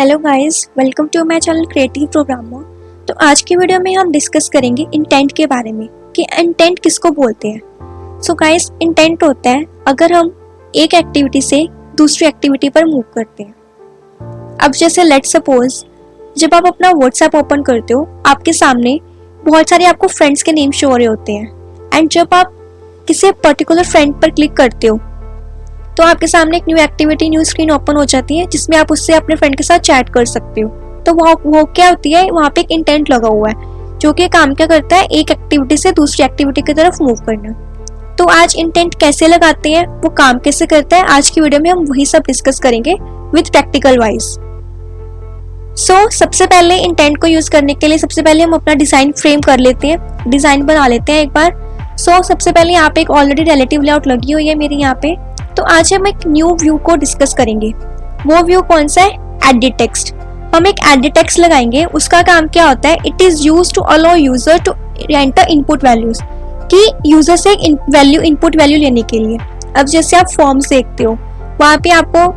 Hello guys, welcome to my channel creative programmer. तो आज की वीडियो में हम डिस्कस करेंगे इंटेंट के बारे में कि इंटेंट किसको बोलते हैं। सो गाइस, इंटेंट होता है अगर हम एक एक्टिविटी से दूसरी एक्टिविटी पर मूव करते हैं। अब जैसे लेट्स सपोज जब आप अपना व्हाट्सएप ओपन करते हो, आपके सामने बहुत सारे आपको फ्रेंड्स के नेम शो हो रहे होते हैं एंड जब आप किसी पर्टिकुलर फ्रेंड पर क्लिक करते हो तो आपके सामने एक new activity, new screen open हो जाती है जिसमें आप उससे अपने फ्रेंड के साथ चैट कर सकते हो। तो वो क्या होती है, वहाँ पे एक इंटेंट लगा हुआ है जो कि काम क्या करता है, एक एक्टिविटी से दूसरी एक्टिविटी की तरफ मूव करना। तो आज इंटेंट कैसे लगाते हैं, वो काम कैसे करता है, आज की वीडियो में हम वही सब डिस्कस करेंगे विद प्रैक्टिकल वाइज। सो सबसे पहले इंटेंट को यूज करने के लिए सबसे पहले हम अपना डिजाइन फ्रेम कर लेते हैं, डिजाइन बना लेते हैं एक बार। सो सबसे पहले यहाँ पे एक ऑलरेडी रिलेटिव लेआउट लगी हुई है मेरी यहाँ पे। तो आज हम एक न्यू व्यू को डिस्कस करेंगे। वो व्यू कौन सा है, एडिट टेक्स्ट। हम एक एडिट टेक्स्ट लगाएंगे। उसका काम क्या होता है, it is used to allow user to enter input values, कि यूजर से इनपुट वैल्यू लेने के लिए। अब जैसे आप फॉर्म्स देखते हो, वहाँ पे आपको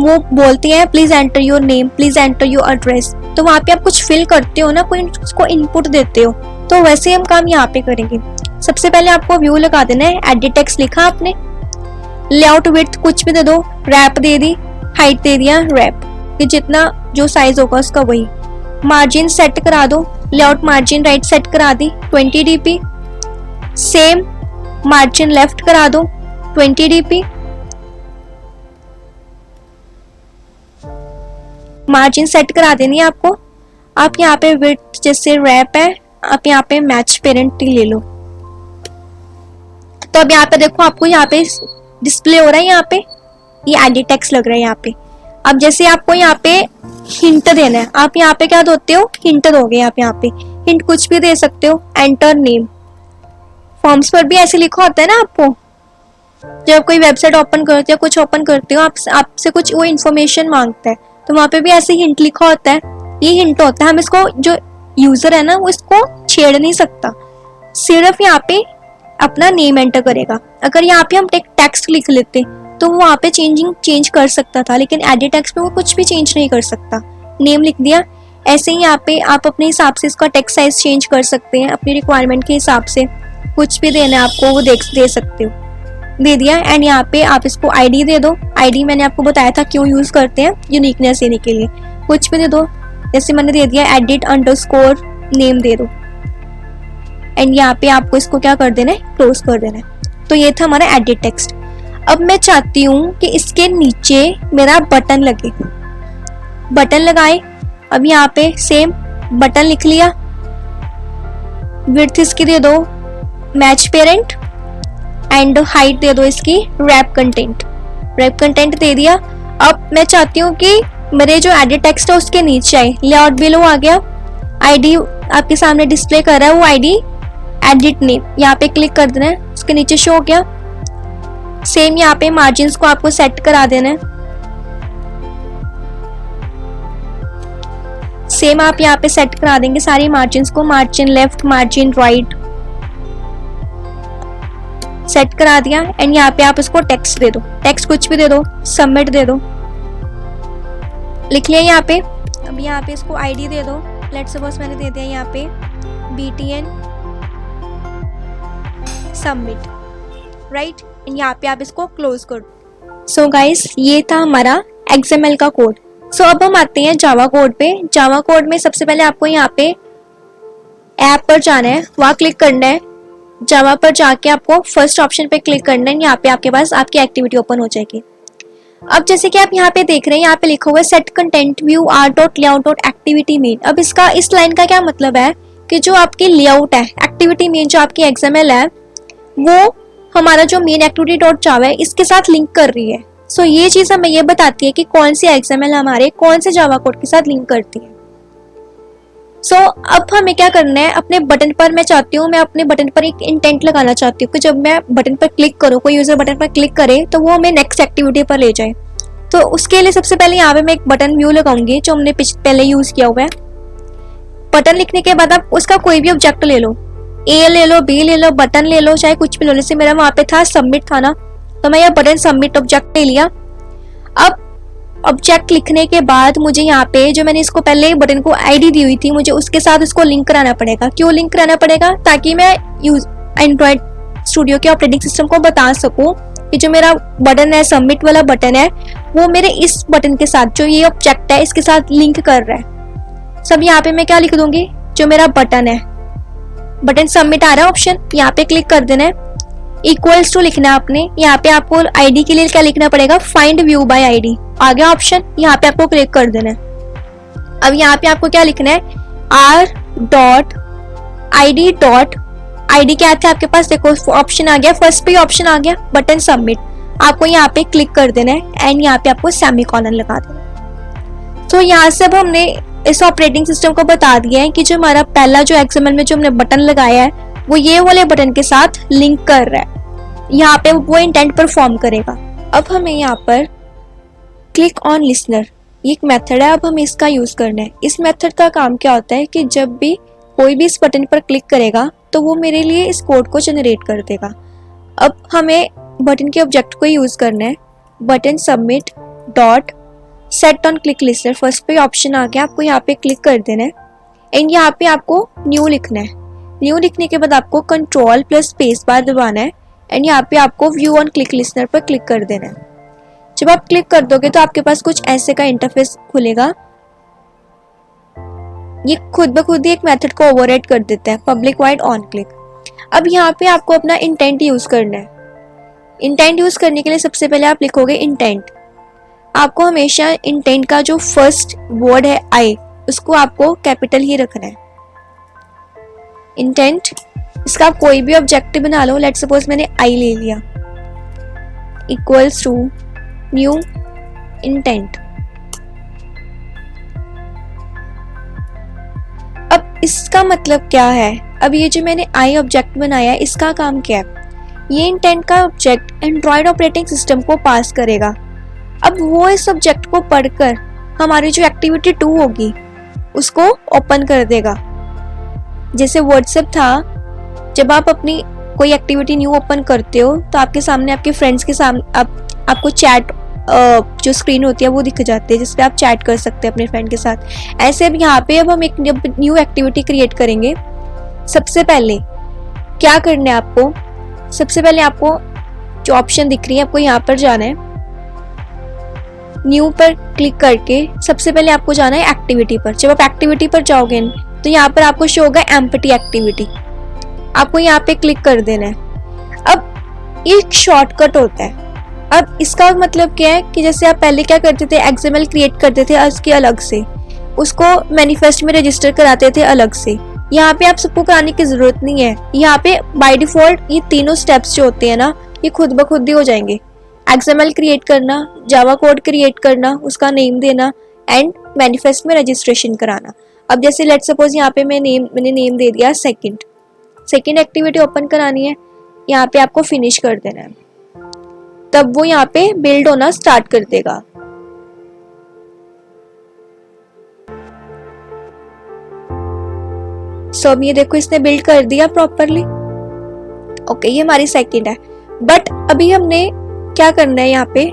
वो बोलते हैं please enter your name, please enter your address. तो वहाँ पे आप कुछ फिल करते हो ना, कोई उसको इनपुट देते हो। तो वैसे हम काम यहाँ पे करेंगे। सबसे पहले आपको व्यू लगा देना है। एडिट टेक्स्ट लिखा आपने, लेआउट विड्थ कुछ भी दे दो, रैप दे दी, हाइट दे दिया रैप, कि जितना जो साइज होगा उसका वही। मार्जिन सेट करा दो, लेआउट मार्जिन राइट सेट करा दी 20 dp। सेम मार्जिन लेफ्ट करा दो 20 dp। मार्जिन सेट करा देनी है आपको। आप यहाँ पे विड्थ जैसे रैप है, आप यहाँ पे मैच पेरेंट ले लो। तो अब यहाँ पे देखो, आपको यहाँ पे डिस्प्ले हो रहा है, यहाँ पे ये एडिट टेक्स्ट लग रहा है यहाँ पे। अब जैसे आपको यहाँ पे हिंट देना है, आप यहाँ पे क्या देते हो, हिंट दोगे। आप यहाँ पे हिंट कुछ भी दे सकते हो। एंटर नेम, फॉर्म्स पर भी ऐसे लिखा होता है ना आपको, जब कोई वेबसाइट ओपन करते हो, कुछ ओपन करते हो, आपसे कुछ वो इन्फॉर्मेशन मांगता है, तो वहाँ पे भी ऐसे हिंट लिखा होता है। ये हिंट होता है, हम इसको, जो यूजर है ना वो इसको छेड़ नहीं सकता, सिर्फ यहाँ पे अपना नेम एंटर करेगा। अगर यहाँ पे हम टेक्स्ट लिख लेते तो वो वहाँ पे चेंज कर सकता था, लेकिन एडिट टेक्स्ट में वो कुछ भी चेंज नहीं कर सकता। नेम लिख दिया। ऐसे ही यहाँ पे आप अपने हिसाब से इसका टेक्स्ट साइज चेंज कर सकते हैं, अपनी रिक्वायरमेंट के हिसाब से। कुछ भी देना है आपको वो दे सकते हो। दे दिया। एंड यहाँ पे आप इसको आईडी दे दो। आईडी मैंने आपको बताया था क्यों यूज करते हैं, यूनिकनेस देने के लिए। कुछ भी दे दो, जैसे मैंने दे दिया एडिट अंडरस्कोर नेम दे दो। एंड यहाँ पे आपको इसको क्या कर देना है, क्लोज कर देना है। तो ये था हमारा एडिट टेक्स्ट। अब मैं चाहती हूँ कि इसके नीचे मेरा बटन लगे। बटन लगाए। अब यहाँ पे सेम बटन लिख लिया। विड्थ इसकी दे दो मैच पेरेंट, एंड हाइट दे दो इसकी रैप कंटेंट। रैप कंटेंट दे दिया। अब मैं चाहती हूँ कि मेरे जो एडिट टेक्स्ट है उसके नीचे आए। लेआउट बिलो आ गया। आईडी आपके सामने डिस्प्ले कर रहा है, वो आईडी एडिट नेम, यहाँ पे क्लिक कर देना है, उसके नीचे शो हो गया। सेम यहाँ पे मार्जिन्स को आपको सेट करा देना है। सेम आप यहाँ पे सेट करा देंगे सारी मार्जिन्स को, margin left, margin right set करा दिया। एंड यहाँ पे आप इसको टेक्स्ट दे दो, टेक्स्ट कुछ भी दे दो, सबमिट दे दो, लिख लिया यहाँ पे। अब यहाँ पे इसको आईडी दे दो। लेट्स सपोज मैंने दे दिया यहाँ पे BTN सबमिट, राइट। यहाँ पे आप इसको क्लोज कर दो। सो गाइस, ये था हमारा XML का कोड। सो अब हम आते हैं जावा कोड पे। जावा कोड में सबसे पहले आपको यहाँ पे ऐप पर जाना है, वहाँ क्लिक करना है। जावा पर जाके आपको फर्स्ट ऑप्शन पे क्लिक करना है। यहाँ पे आपके पास आपकी एक्टिविटी ओपन हो जाएगी। अब जैसे कि आप यहाँ पे देख रहे हैं, यहाँ पे लिखा हुआ है set content view r.layout.activity main। अब इसका, इस लाइन का क्या मतलब है कि जो आपकी लेआउट है, एक्टिविटी मेन जो आपकी XML है, वो हमारा जो मेन एक्टिविटी डॉट जावा है इसके साथ लिंक कर रही है। सो ये चीज हमें ये बताती है कि कौन सी XML हमारे कौन से जावा कोड के साथ लिंक करती है। सो अब हमें क्या करना है, अपने बटन पर, मैं चाहती हूँ, मैं अपने बटन पर एक इंटेंट लगाना चाहती हूँ कि जब मैं बटन पर क्लिक करूँ, कोई यूजर बटन पर क्लिक करे तो वो हमें नेक्स्ट एक्टिविटी पर ले जाए। तो उसके लिए सबसे पहले यहाँ पे मैं एक बटन व्यू लगाऊंगी जो हमने पहले यूज किया हुआ है। बटन लिखने के बाद आप उसका कोई भी ऑब्जेक्ट ले लो, A ले लो, B ले लो, बटन ले लो, चाहे कुछ भी लो। जैसे मेरा वहां पे था सबमिट था ना, तो मैं यह बटन सबमिट ऑब्जेक्ट ले लिया। अब ऑब्जेक्ट लिखने के बाद मुझे यहाँ पे जो मैंने इसको पहले बटन को आईडी दी हुई थी, मुझे उसके साथ उसको लिंक कराना पड़ेगा। क्यों लिंक कराना पड़ेगा? ताकि मैं एंड्रॉयड स्टूडियो के ऑपरेटिंग सिस्टम को बता सकूं कि जो मेरा बटन है, सबमिट वाला बटन है, वो मेरे इस बटन के साथ, जो ये ऑब्जेक्ट है, इसके साथ लिंक कर रहा है। सब यहाँ पे मैं क्या लिख दूंगी, जो मेरा बटन है, बटन सबमिट आ रहा है ऑप्शन, यहाँ पे क्लिक कर देना है। इक्वल्स टू लिखना है आपने। यहाँ पे आपको आईडी के लिए क्या लिखना पड़ेगा, फाइंड व्यू बाय आईडी आ गया ऑप्शन, यहाँ पे आपको क्लिक कर देना है। अब यहाँ पे आपको क्या लिखना है, r.id क्या था आपके पास, देखो ऑप्शन आ गया, फर्स्ट पे ऑप्शन आ गया बटन सबमिट, आपको यहाँ पे क्लिक कर देना है एंड यहाँ पे आपको सेमीकोलन लगा देना है। तो यहाँ से अब हमने इस ऑपरेटिंग सिस्टम को बता दिया है कि जो हमारा पहला जो XML में जो हमने बटन लगाया है वो ये वाले बटन के साथ लिंक कर रहा है, यहाँ पे वो इंटेंट परफॉर्म करेगा। अब हमें यहाँ पर क्लिक ऑन लिसनर, ये एक मेथड है, अब हमें इसका यूज करना है। इस मेथड का काम क्या होता है कि जब भी कोई भी इस बटन पर क्लिक करेगा तो वो मेरे लिए इस कोड को जनरेट कर देगा। अब हमें बटन के ऑब्जेक्ट को यूज करना है, button submit dot set on click listener, first पे ऑप्शन आ गया, आपको यहाँ पे क्लिक कर देना है एंड यहाँ पे आपको न्यू लिखना है। न्यू लिखने के बाद आपको कंट्रोल प्लस स्पेस बार दबाना है एंड यहाँ पे आपको व्यू ऑन क्लिक लिस्टर पर क्लिक कर देना है। जब आप क्लिक कर दोगे तो आपके पास कुछ ऐसे का इंटरफेस खुलेगा। ये खुद ब खुद ही एक मेथड को ओवरराइड कर देता है, पब्लिक वाइड ऑन क्लिक। अब यहाँ पे आपको अपना इंटेंट यूज करना है। इंटेंट यूज करने के लिए सबसे पहले आप लिखोगे इंटेंट। आपको हमेशा इंटेंट का जो फर्स्ट वर्ड है आई, उसको आपको कैपिटल ही रखना है। इंटेंट, इसका आप कोई भी ऑब्जेक्ट बना लो, लेट्स सपोज मैंने आई ले लिया, इक्वल्स टू न्यू इंटेंट। अब इसका मतलब क्या है, अब ये जो मैंने आई ऑब्जेक्ट बनाया है इसका काम क्या है, ये इंटेंट का ऑब्जेक्ट एंड्रॉयड ऑपरेटिंग सिस्टम को पास करेगा। अब वो इस ऑब्जेक्ट को पढ़कर हमारी जो एक्टिविटी 2 होगी उसको ओपन कर देगा। जैसे व्हाट्सएप था, जब आप अपनी कोई एक्टिविटी न्यू ओपन करते हो तो आपके सामने, आपके फ्रेंड्स के सामने आपको चैट जो स्क्रीन होती है वो दिख जाती है, जिसपे आप चैट कर सकते हैं अपने फ्रेंड के साथ। ऐसे अब यहाँ पे अब हम एक न्यू एक्टिविटी क्रिएट करेंगे। सबसे पहले क्या करना है आपको, सबसे पहले आपको जो ऑप्शन दिख रही है आपको यहाँ पर जाना है, न्यू पर क्लिक करके सबसे पहले आपको जाना है एक्टिविटी पर। जब आप एक्टिविटी पर जाओगे तो यहाँ पर आपको शो होगा एम्प्टी एक्टिविटी, आपको यहाँ पे क्लिक कर देना है। अब एक शॉर्टकट होता है। अब इसका मतलब क्या है कि जैसे आप पहले क्या करते थे, XML क्रिएट करते थे उसके अलग से, उसको मैनिफेस्ट में रजिस्टर कराते थे अलग से। यहाँ पे आप सबको कराने की जरूरत नहीं है, यहाँ पे बाय डिफॉल्ट ये तीनों स्टेप्स जो होते हैं ना, ये खुद ब खुद ही हो जाएंगे। XML क्रिएट करना, जावा कोड क्रिएट करना, उसका नेम देना एंड मैनिफेस्ट में रजिस्ट्रेशन कराना। अब जैसे लेट्स सपोज यहाँ पे मैंने नेम दे दिया सेकंड एक्टिविटी ओपन करानी है, यहाँ पे आपको फिनिश कर देना है, तब वो यहाँ पे बिल्ड होना स्टार्ट कर देगा। सो अब ये देखो इसने बिल्ड कर दिया प्रॉपरली। ओके, ये हमारी सेकंड है। बट अभी हमने क्या करना है, यहाँ पे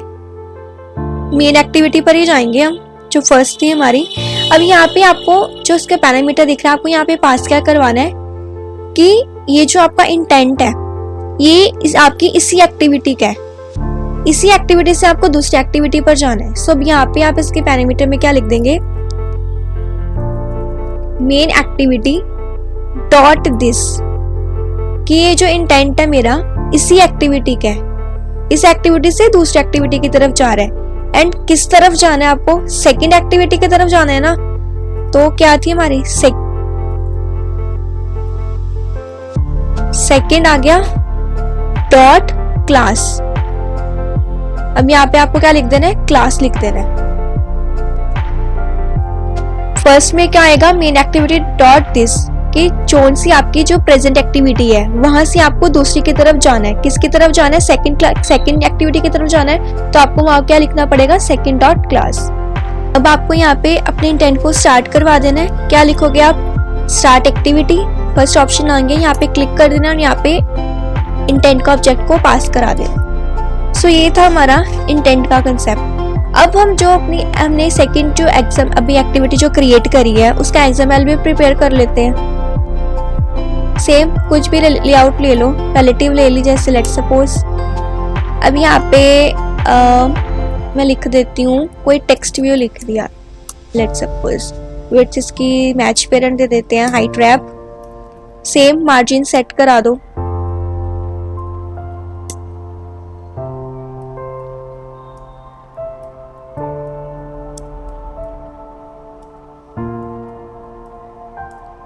मेन एक्टिविटी पर ही जाएंगे हम, जो फर्स्ट थी हमारी। अब यहाँ पे आपको जो उसके पैरामीटर दिख रहा है, आपको यहाँ पे पास क्या करवाना है कि ये जो आपका इंटेंट है ये आपकी इसी एक्टिविटी का है, इसी एक्टिविटी से आपको दूसरी एक्टिविटी पर जाना है। सो अब यहाँ पे आप इसके पैरामीटर में क्या लिख देंगे, मेन एक्टिविटी डॉट दिस, कि ये जो इंटेंट है मेरा इसी एक्टिविटी का है, इस एक्टिविटी से दूसरी एक्टिविटी की तरफ जा रहा है। एंड किस तरफ जाना है आपको, सेकंड एक्टिविटी की तरफ जाना है ना। तो क्या थी हमारी सेकंड आ गया डॉट क्लास। अब यहाँ पे आपको क्या लिख देना है, क्लास लिख देना है। फर्स्ट में क्या आएगा, मेन एक्टिविटी डॉट दिस, कि कौन सी आपकी जो प्रेजेंट एक्टिविटी है वहां से आपको दूसरी की तरफ जाना है। किसकी तरफ जाना है, सेकंड एक्टिविटी की तरफ जाना है, तो आपको वहां क्या लिखना पड़ेगा, सेकंड डॉट क्लास। अब आपको यहाँ पे अपने इंटेंट को स्टार्ट करवा देना है। क्या लिखोगे आप, स्टार्ट एक्टिविटी, फर्स्ट ऑप्शन आएंगे, यहाँ पे क्लिक कर देना और यहाँ पे इंटेंट का ऑब्जेक्ट को पास करा देना। सो ये था हमारा इंटेंट का कंसेप्ट। अब हम जो हमने सेकंड जो एग्जाम अभी एक्टिविटी जो क्रिएट करी है उसका एग्जाम्पल भी प्रिपेयर कर लेते हैं। सेम कुछ भी लेआउट ले लो, रिलेटिव ले ली, जैसे लेट्स सपोज अब यहाँ पे मैं लिख देती हूँ, कोई टेक्स्ट व्यू लिख दिया, लेट्स सपोज विड्थ इसकी मैच पेरेंट दे देते हैं, height wrap, same margin set करा दो।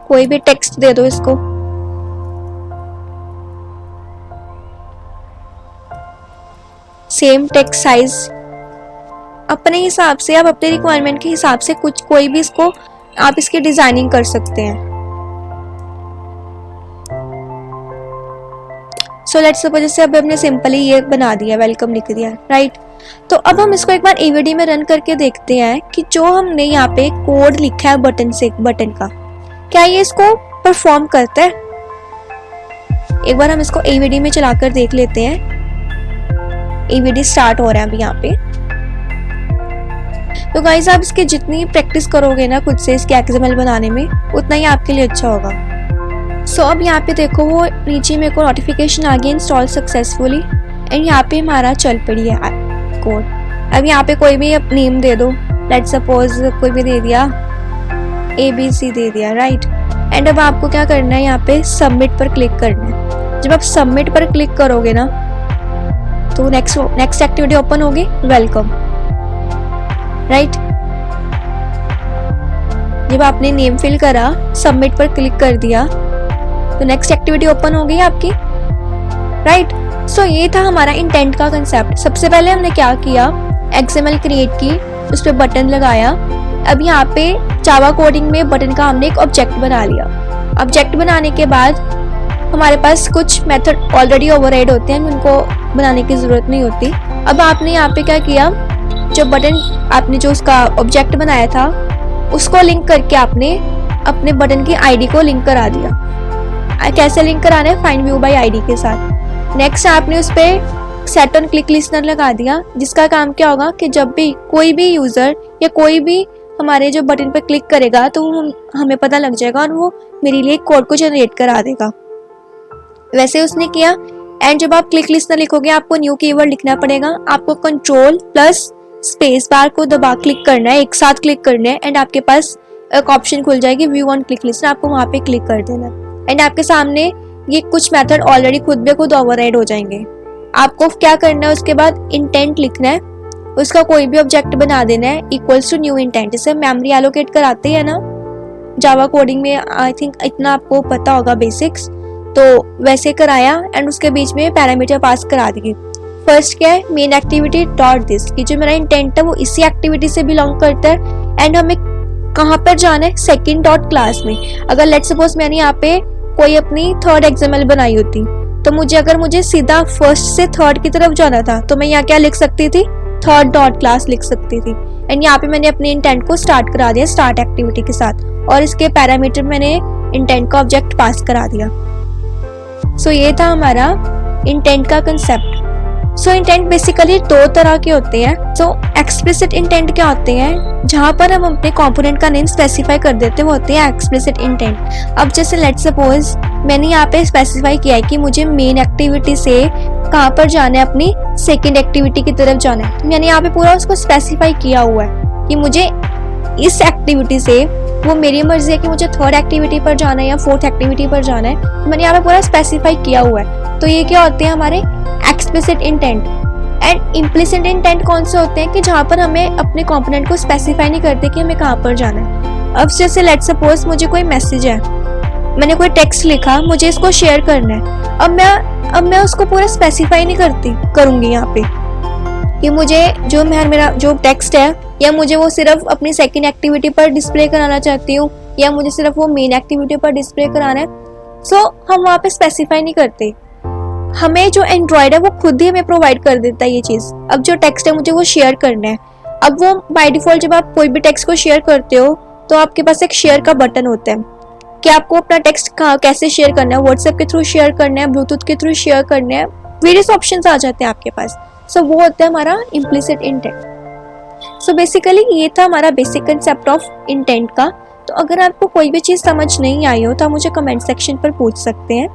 कोई भी टेक्स्ट दे दो इसको, सेम टेक्स्ट साइज अपने हिसाब से, आप अपने रिक्वायरमेंट के हिसाब से कुछ कोई भी इसको आप इसकी डिजाइनिंग कर सकते हैं। सो लेट्स सपोज जैसे अब हमने सिंपली ये बना दिया, वेलकम लिख दिया, राइट। तो अब हम इसको एक बार एवीडी में रन करके देखते हैं कि जो हमने यहाँ पे कोड लिखा है बटन का, क्या ये इसको परफॉर्म करता है। एक बार हम इसको एवीडी में चलाकर देख लेते हैं। एवीडी स्टार्ट हो रहा है अभी यहाँ पे। तो गाइस आप इसकी जितनी प्रैक्टिस करोगे ना खुद से इसके एक्सएमएल बनाने में, उतना ही आपके लिए अच्छा होगा। सो अब यहाँ पे देखो वो नीचे मेरे को नोटिफिकेशन आ गया, इंस्टॉल सक्सेसफुली, एंड यहाँ पे हमारा चल पड़ी है कोड। अब यहाँ पे कोई भी नेम दे दो, लेट्स सपोज कोई भी दे दिया, ABC दे दिया, राइट। एंड अब आपको क्या करना है, यहाँ पे सबमिट पर क्लिक करना है। जब आप सबमिट पर क्लिक करोगे ना तो नेक्स्ट एक्टिविटी ओपन होगी, वेलकम, राइट। जब आपने नेम फिल करा, सबमिट पर क्लिक कर दिया, तो नेक्स्ट एक्टिविटी ओपन हो गई आपकी, राइट। सो ये था हमारा इंटेंट का कंसेप्ट। सबसे पहले हमने क्या किया, XML क्रिएट की, उस पर बटन लगाया। अब यहाँ पे जावा कोडिंग में बटन का हमने एक ऑब्जेक्ट बना लिया। ऑब्जेक्ट बनाने के बाद हमारे पास कुछ मेथड ऑलरेडी ओवरराइड होते हैं, उनको बनाने की जरूरत नहीं होती। अब आपने यहाँ पे क्या किया, जो बटन आपने जो उसका ऑब्जेक्ट बनाया था उसको लिंक करके आपने अपने बटन की आईडी को लिंक करा दिया। कैसे लिंक कराना है, फाइंड व्यू बाय आईडी के साथ। नेक्स्ट आपने उस पर सेट ऑन क्लिक लिस्टनर लगा दिया, जिसका काम क्या होगा कि जब भी कोई भी यूजर या कोई भी हमारे जो बटन पर क्लिक करेगा तो हमें पता लग जाएगा और वो मेरे लिए कोड को जनरेट करा देगा। वैसे उसने किया। एंड जब आप क्लिक लिस्टनर लिखोगे आपको न्यू कीवर्ड लिखना पड़ेगा। आपको कंट्रोल प्लस स्पेस बार को दबा क्लिक करना है, एक साथ क्लिक करना है, एंड आपके पास एक ऑप्शन खुल जाएगी व्यू ऑन क्लिक लिस्टनर, आपको वहां पे क्लिक कर देना। एंड आपके सामने ये कुछ मेथड ऑलरेडी खुद ब खुद ओवरराइड हो जाएंगे। आपको क्या करना है, उसके बाद इंटेंट लिखना है, उसका कोई भी ऑब्जेक्ट बना देना है इक्वल्स टू न्यू इंटेंट। जैसे मेमोरी एलोकेट कराते हैं ना जावा कोडिंग में, आई थिंक इतना आपको पता होगा बेसिक्स, तो वैसे कराया। एंड उसके बीच में पैरामीटर पास करा दिए। फर्स्ट क्या है, मेन एक्टिविटी डॉट दिस, कि जो मेरा इंटेंट है वो इसी एक्टिविटी से बिलोंग करता है। एंड हमें कहाँ पर जाना है, सेकंड डॉट क्लास में। अगर लेट्स सपोज मैंने यहाँ पे कोई अपनी थर्ड XML बनाई होती तो मुझे सीधा फर्स्ट से थर्ड की तरफ जाना था तो मैं यहाँ क्या लिख सकती थी, थर्ड डॉट क्लास लिख सकती थी। एंड यहाँ पे मैंने अपने इंटेंट को स्टार्ट करा दिया स्टार्ट एक्टिविटी के साथ, और इसके पैरामीटर मैंने इंटेंट का ऑब्जेक्ट पास करा दिया। सो ये था हमारा इंटेंट का कंसेप्ट। सो इंटेंट बेसिकली दो तरह के होते हैं। सो एक्सप्लिसिट इंटेंट क्या होते हैं, जहां पर हम अपने कंपोनेंट का नेम स्पेसिफाई कर देते हैं, वो होते हैं एक्सप्लिसिट इंटेंट। अब जैसे लेट्स सपोज मैंने यहाँ पे स्पेसिफाई किया है कि मुझे मेन एक्टिविटी से कहाँ पर जाना है, अपनी सेकेंड एक्टिविटी की तरफ जाना है। मैंने यहाँ पे पूरा उसको स्पेसिफाई किया हुआ है कि मुझे इस एक्टिविटी से, वो मेरी मर्जी है कि मुझे थर्ड एक्टिविटी पर जाना है या फोर्थ एक्टिविटी पर जाना है, तो मैंने यहाँ पे पूरा स्पेसिफाई किया हुआ है। तो ये क्या होते हैं हमारे explicit intent. And implicit intent कौन से होते हैं कि जहाँ पर हमें अपने कंपोनेंट को स्पेसिफाई नहीं करते कि हमें कहाँ पर जाना है। अब जैसे लेट्स सपोज मुझे कोई मैसेज है, मैंने कोई टेक्स्ट लिखा, मुझे इसको शेयर करना है। अब मैं उसको पूरा स्पेसिफाई नहीं करूंगी यहाँ पे कि मुझे मेरा जो टेक्स्ट है, या मुझे वो सिर्फ अपनी सेकंड एक्टिविटी पर डिस्प्ले कराना चाहती हूँ, या मुझे सिर्फ वो मेन एक्टिविटी पर डिस्प्ले कराना है। सो हम वहाँ पे स्पेसिफाई नहीं करते। हमें जो एंड्रॉइड है वो खुद ही हमें प्रोवाइड कर देता है ये चीज़। अब जो टेक्स्ट है मुझे वो शेयर करना है। अब वो बाय डिफॉल्ट जब आप कोई भी टेक्स्ट को शेयर करते हो तो आपके पास एक शेयर का बटन होता है कि आपको अपना टेक्स्ट कैसे शेयर करना है, व्हाट्सएप के थ्रू शेयर करना है, ब्लूटूथ के थ्रू शेयर करना है, वेरियस ऑप्शंस आ जाते हैं आपके पास। सो वो होता है हमारा इम्प्लिसिट इंटेंट। सो बेसिकली ये था हमारा बेसिक कंसेप्ट ऑफ इंटेंट का। तो अगर आपको कोई भी चीज़ समझ नहीं आई हो तो आप मुझे कमेंट सेक्शन पर पूछ सकते हैं।